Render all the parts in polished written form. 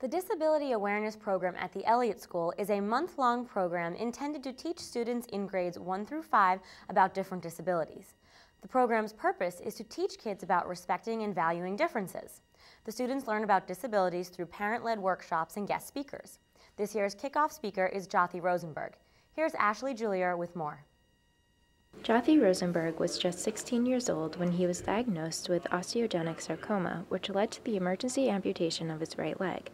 The Disability Awareness Program at the Eliot School is a month-long program intended to teach students in grades 1 through 5 about different disabilities. The program's purpose is to teach kids about respecting and valuing differences. The students learn about disabilities through parent-led workshops and guest speakers. This year's kickoff speaker is Jothy Rosenberg. Here's Ashley Julier with more. Jothy Rosenberg was just 16 years old when he was diagnosed with osteogenic sarcoma, which led to the emergency amputation of his right leg.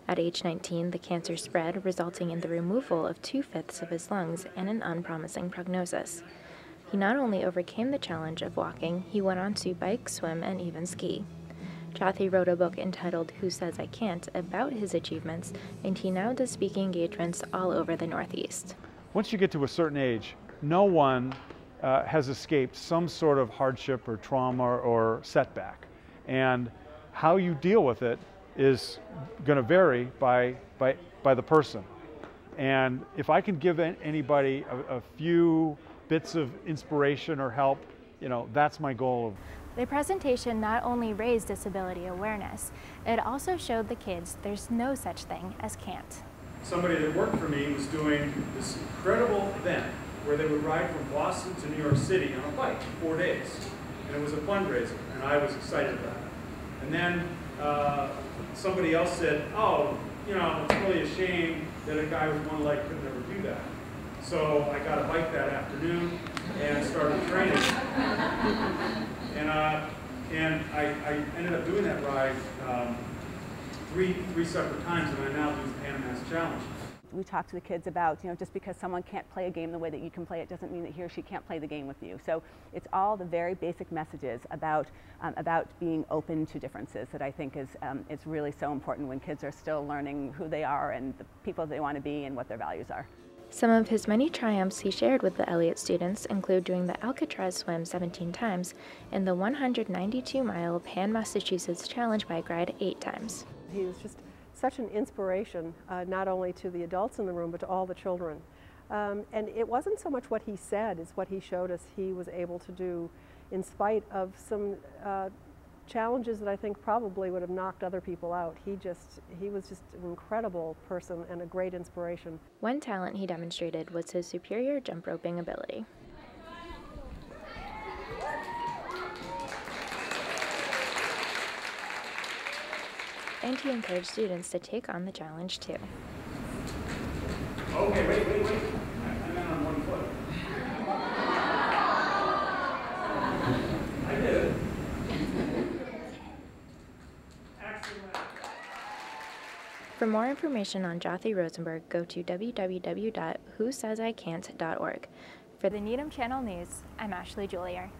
At age 19, the cancer spread, resulting in the removal of 2/5 of his lungs and an unpromising prognosis. He not only overcame the challenge of walking, he went on to bike, swim, and even ski. Jothy wrote a book entitled Who Says I Can't about his achievements, and he now does speaking engagements all over the Northeast. Once you get to a certain age, no one has escaped some sort of hardship or trauma or setback. And how you deal with it is going to vary by the person. And if I can give anybody a few bits of inspiration or help, that's my goal. The presentation not only raised disability awareness, it also showed the kids there's no such thing as can't. Somebody that worked for me was doing this incredible event where they would ride from Boston to New York City on a bike for 4 days. And it was a fundraiser, and I was excited about it. And then somebody else said, oh, it's really a shame that a guy with one leg could never do that. So I got a bike that afternoon and started training. And I ended up doing that ride three separate times, and I now do the Panama's Challenge. We talk to the kids about, just because someone can't play a game the way that you can play it doesn't mean that he or she can't play the game with you. So it's all the very basic messages about being open to differences that I think is really so important when kids are still learning who they are and the people they want to be and what their values are. Some of his many triumphs he shared with the Eliot students include doing the Alcatraz swim 17 times and the 192-mile Pan-Massachusetts Challenge bike ride 8 times. He was just such an inspiration, not only to the adults in the room, but to all the children. And it wasn't so much what he said as what he showed us he was able to do in spite of some challenges that I think probably would have knocked other people out. He was just an incredible person and a great inspiration. One talent he demonstrated was his superior jump roping ability. And he encouraged students to take on the challenge too. Okay, wait. I'm in on one foot. I did it. Excellent. For more information on Jothy Rosenberg, go to www.whosaysican't.org. For the Needham Channel News, I'm Ashley Julier.